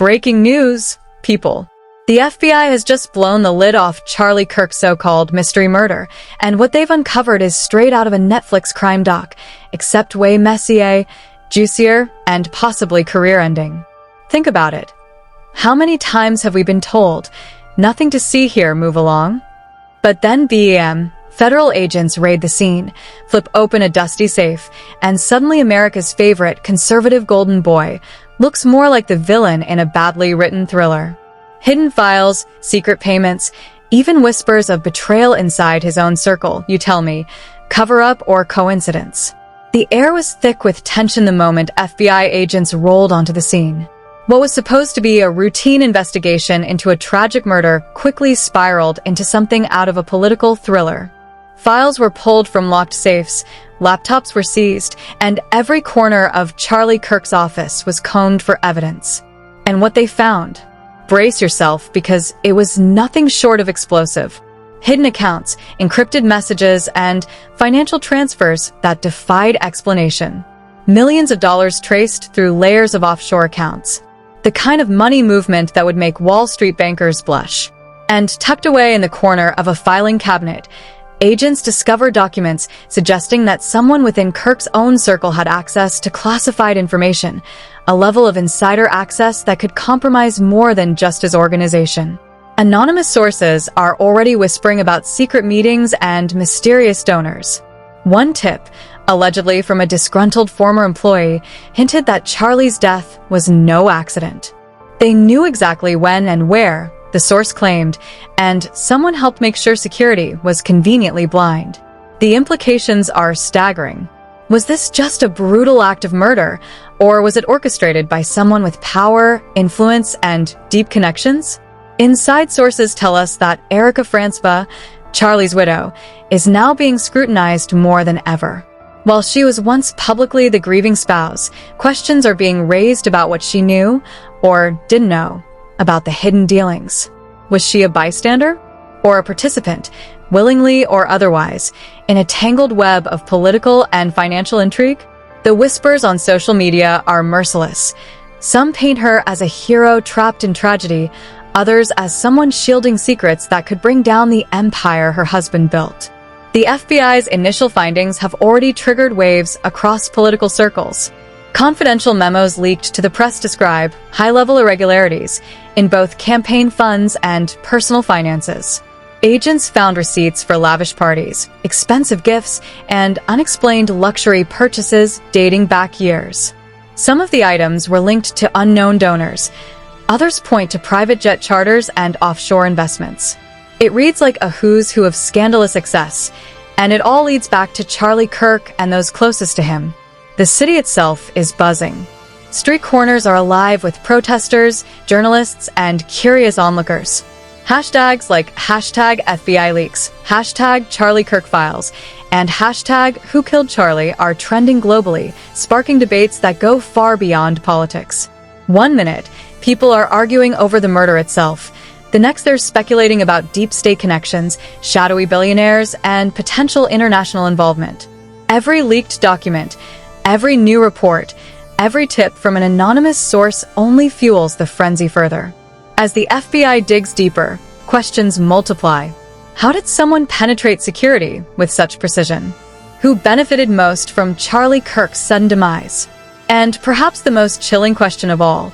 Breaking news, people. The FBI has just blown the lid off Charlie Kirk's so-called mystery murder, and what they've uncovered is straight out of a Netflix crime doc, except way messier, juicier, and possibly career-ending. Think about it. How many times have we been told, "Nothing to see here, move along"? But then BAM, federal agents raid the scene, flip open a dusty safe, and suddenly America's favorite conservative golden boy looks more like the villain in a badly written thriller. Hidden files, secret payments, even whispers of betrayal inside his own circle, you tell me, cover-up or coincidence. The air was thick with tension the moment FBI agents rolled onto the scene. What was supposed to be a routine investigation into a tragic murder quickly spiraled into something out of a political thriller. Files were pulled from locked safes, laptops were seized, and every corner of Charlie Kirk's office was combed for evidence. And what they found? Brace yourself, because it was nothing short of explosive. Hidden accounts, encrypted messages, and financial transfers that defied explanation. Millions of dollars traced through layers of offshore accounts. The kind of money movement that would make Wall Street bankers blush. And tucked away in the corner of a filing cabinet, agents discovered documents suggesting that someone within Kirk's own circle had access to classified information, a level of insider access that could compromise more than just his organization. Anonymous sources are already whispering about secret meetings and mysterious donors. One tip, allegedly from a disgruntled former employee, hinted that Charlie's death was no accident. They knew exactly when and where, the source claimed, and someone helped make sure security was conveniently blind. The implications are staggering. Was this just a brutal act of murder, or was it orchestrated by someone with power, influence, and deep connections? Inside sources tell us that Erica Franzba, Charlie's widow, is now being scrutinized more than ever. While she was once publicly the grieving spouse, questions are being raised about what she knew, or didn't know, about the hidden dealings. Was she a bystander? Or a participant, willingly or otherwise, in a tangled web of political and financial intrigue? The whispers on social media are merciless. Some paint her as a hero trapped in tragedy, others as someone shielding secrets that could bring down the empire her husband built. The FBI's initial findings have already triggered waves across political circles. Confidential memos leaked to the press describe high-level irregularities in both campaign funds and personal finances. Agents found receipts for lavish parties, expensive gifts, and unexplained luxury purchases dating back years. Some of the items were linked to unknown donors. Others point to private jet charters and offshore investments. It reads like a who's who of scandalous excess, and it all leads back to Charlie Kirk and those closest to him. The city itself is buzzing. Street corners are alive with protesters, journalists, and curious onlookers. Hashtags like #FBILeaks, #CharlieKirkFiles, and #WhoKilledCharlie are trending globally, sparking debates that go far beyond politics. One minute, people are arguing over the murder itself. The next, they're speculating about deep state connections, shadowy billionaires, and potential international involvement. Every leaked document, every new report, every tip from an anonymous source only fuels the frenzy further. As the FBI digs deeper, questions multiply. How did someone penetrate security with such precision? Who benefited most from Charlie Kirk's sudden demise? And perhaps the most chilling question of all,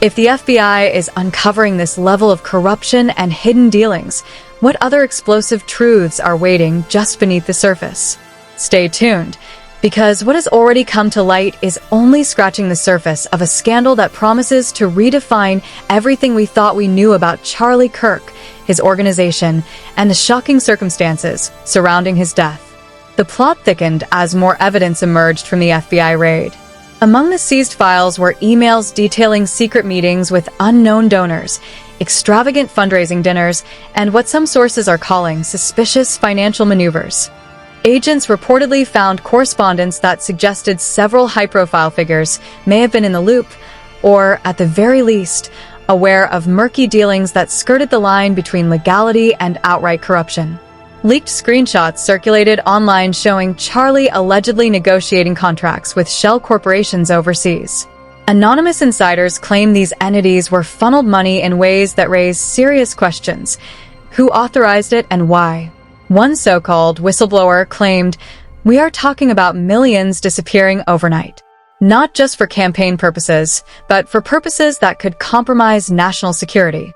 if the FBI is uncovering this level of corruption and hidden dealings, what other explosive truths are waiting just beneath the surface? Stay tuned, because what has already come to light is only scratching the surface of a scandal that promises to redefine everything we thought we knew about Charlie Kirk, his organization, and the shocking circumstances surrounding his death. The plot thickened as more evidence emerged from the FBI raid. Among the seized files were emails detailing secret meetings with unknown donors, extravagant fundraising dinners, and what some sources are calling suspicious financial maneuvers. Agents reportedly found correspondence that suggested several high-profile figures may have been in the loop, or, at the very least, aware of murky dealings that skirted the line between legality and outright corruption. Leaked screenshots circulated online showing Charlie allegedly negotiating contracts with shell corporations overseas. Anonymous insiders claim these entities were funneled money in ways that raise serious questions. Who authorized it and why? One so-called whistleblower claimed, "We are talking about millions disappearing overnight. Not just for campaign purposes, but for purposes that could compromise national security."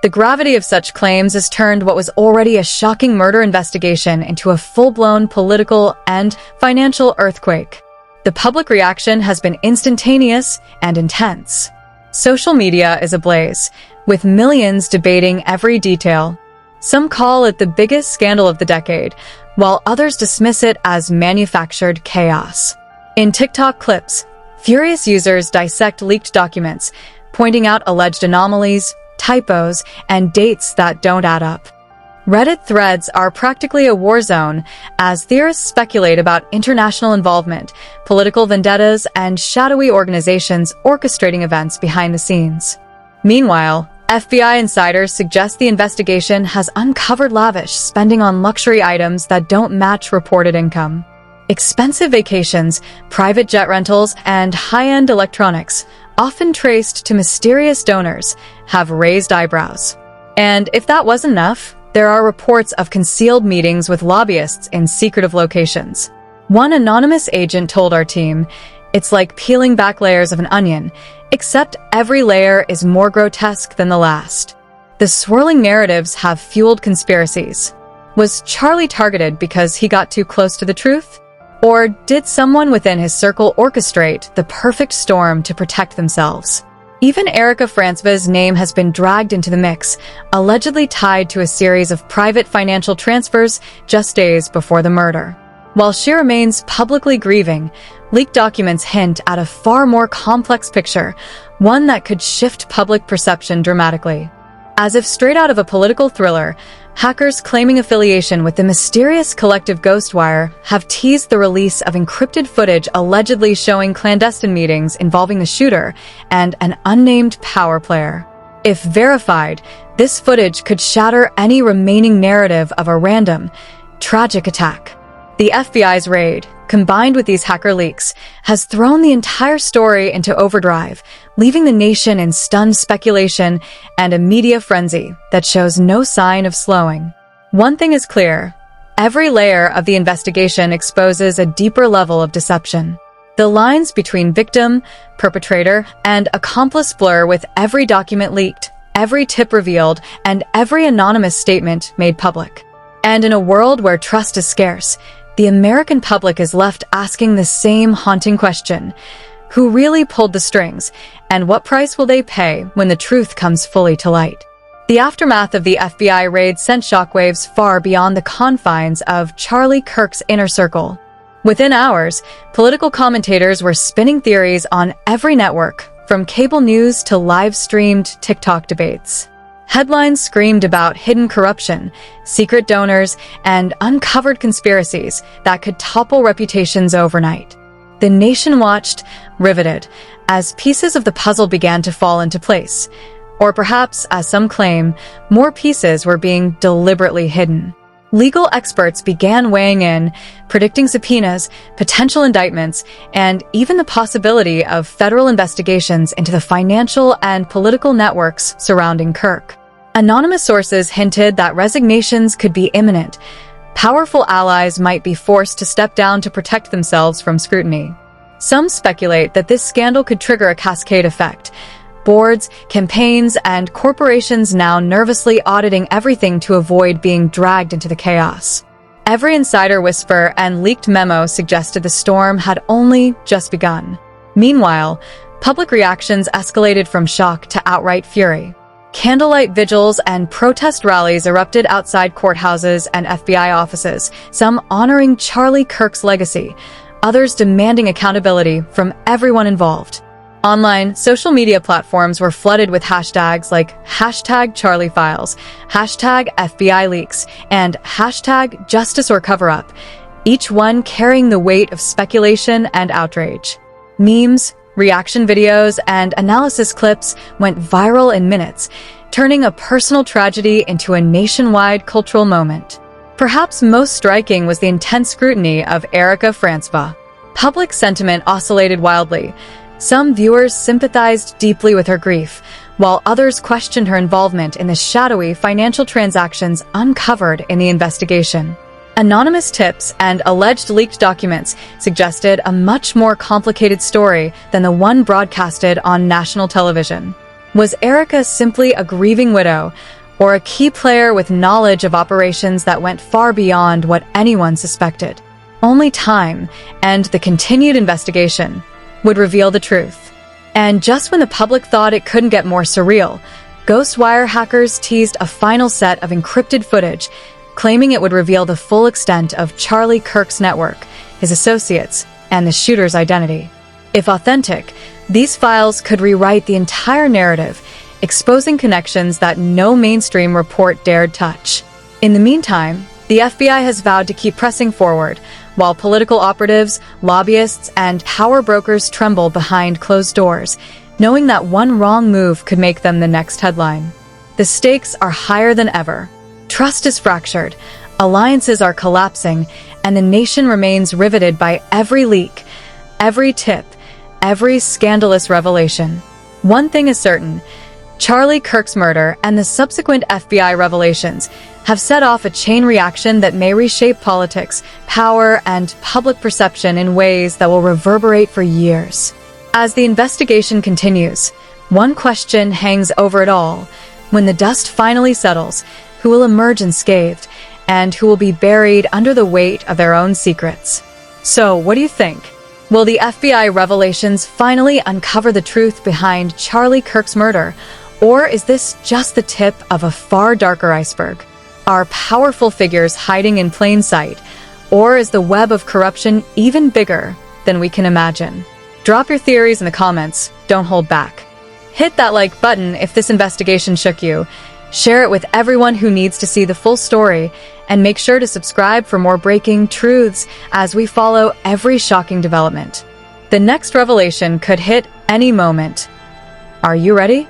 The gravity of such claims has turned what was already a shocking murder investigation into a full-blown political and financial earthquake. The public reaction has been instantaneous and intense. Social media is ablaze, with millions debating every detail. Some call it the biggest scandal of the decade, while others dismiss it as manufactured chaos. In TikTok clips, furious users dissect leaked documents, pointing out alleged anomalies, typos, and dates that don't add up. Reddit threads are practically a war zone as theorists speculate about international involvement, political vendettas, and shadowy organizations orchestrating events behind the scenes. Meanwhile, FBI insiders suggest the investigation has uncovered lavish spending on luxury items that don't match reported income. Expensive vacations, private jet rentals, and high-end electronics, often traced to mysterious donors, have raised eyebrows. And if that wasn't enough, there are reports of concealed meetings with lobbyists in secretive locations. One anonymous agent told our team, "It's like peeling back layers of an onion, except every layer is more grotesque than the last." The swirling narratives have fueled conspiracies. Was Charlie targeted because he got too close to the truth? Or did someone within his circle orchestrate the perfect storm to protect themselves? Even Erica Francois's name has been dragged into the mix, allegedly tied to a series of private financial transfers just days before the murder. While she remains publicly grieving, leaked documents hint at a far more complex picture, one that could shift public perception dramatically. As if straight out of a political thriller, hackers claiming affiliation with the mysterious collective Ghostwire have teased the release of encrypted footage allegedly showing clandestine meetings involving the shooter and an unnamed power player. If verified, this footage could shatter any remaining narrative of a random, tragic attack. The FBI's raid, combined with these hacker leaks, has thrown the entire story into overdrive, leaving the nation in stunned speculation and a media frenzy that shows no sign of slowing. One thing is clear: every layer of the investigation exposes a deeper level of deception. The lines between victim, perpetrator, and accomplice blur with every document leaked, every tip revealed, and every anonymous statement made public. And in a world where trust is scarce, the American public is left asking the same haunting question: who really pulled the strings, and what price will they pay when the truth comes fully to light? The aftermath of the FBI raid sent shockwaves far beyond the confines of Charlie Kirk's inner circle. Within hours, political commentators were spinning theories on every network, from cable news to live-streamed TikTok debates. Headlines screamed about hidden corruption, secret donors, and uncovered conspiracies that could topple reputations overnight. The nation watched, riveted, as pieces of the puzzle began to fall into place. Or perhaps, as some claim, more pieces were being deliberately hidden. Legal experts began weighing in, predicting subpoenas, potential indictments, and even the possibility of federal investigations into the financial and political networks surrounding Kirk. Anonymous sources hinted that resignations could be imminent. Powerful allies might be forced to step down to protect themselves from scrutiny. Some speculate that this scandal could trigger a cascade effect. Boards, campaigns, and corporations now nervously auditing everything to avoid being dragged into the chaos. Every insider whisper and leaked memo suggested the storm had only just begun. Meanwhile, public reactions escalated from shock to outright fury. Candlelight vigils and protest rallies erupted outside courthouses and FBI offices, some honoring Charlie Kirk's legacy, others demanding accountability from everyone involved. Online, social media platforms were flooded with hashtags like #CharlieFiles, #FBILeaks, and #JusticeOrCoverUp, each one carrying the weight of speculation and outrage. Memes, reaction videos, and analysis clips went viral in minutes, turning a personal tragedy into a nationwide cultural moment. Perhaps most striking was the intense scrutiny of Erica Francois. Public sentiment oscillated wildly. Some viewers sympathized deeply with her grief, while others questioned her involvement in the shadowy financial transactions uncovered in the investigation. Anonymous tips and alleged leaked documents suggested a much more complicated story than the one broadcasted on national television. Was Erica simply a grieving widow, or a key player with knowledge of operations that went far beyond what anyone suspected? Only time and the continued investigation would reveal the truth. And just when the public thought it couldn't get more surreal, Ghostwire hackers teased a final set of encrypted footage, claiming it would reveal the full extent of Charlie Kirk's network, his associates, and the shooter's identity. If authentic, these files could rewrite the entire narrative, exposing connections that no mainstream report dared touch. In the meantime, the FBI has vowed to keep pressing forward, while political operatives, lobbyists, and power brokers tremble behind closed doors, knowing that one wrong move could make them the next headline. The stakes are higher than ever. Trust is fractured, alliances are collapsing, and the nation remains riveted by every leak, every tip, every scandalous revelation. One thing is certain: Charlie Kirk's murder and the subsequent FBI revelations have set off a chain reaction that may reshape politics, power, and public perception in ways that will reverberate for years. As the investigation continues, one question hangs over it all. When the dust finally settles, who will emerge unscathed, and who will be buried under the weight of their own secrets? So, what do you think? Will the FBI revelations finally uncover the truth behind Charlie Kirk's murder? Or is this just the tip of a far darker iceberg? Are powerful figures hiding in plain sight? Or is the web of corruption even bigger than we can imagine? Drop your theories in the comments. Don't hold back. Hit that like button if this investigation shook you. Share it with everyone who needs to see the full story, and make sure to subscribe for more breaking truths as we follow every shocking development. The next revelation could hit any moment. Are you ready?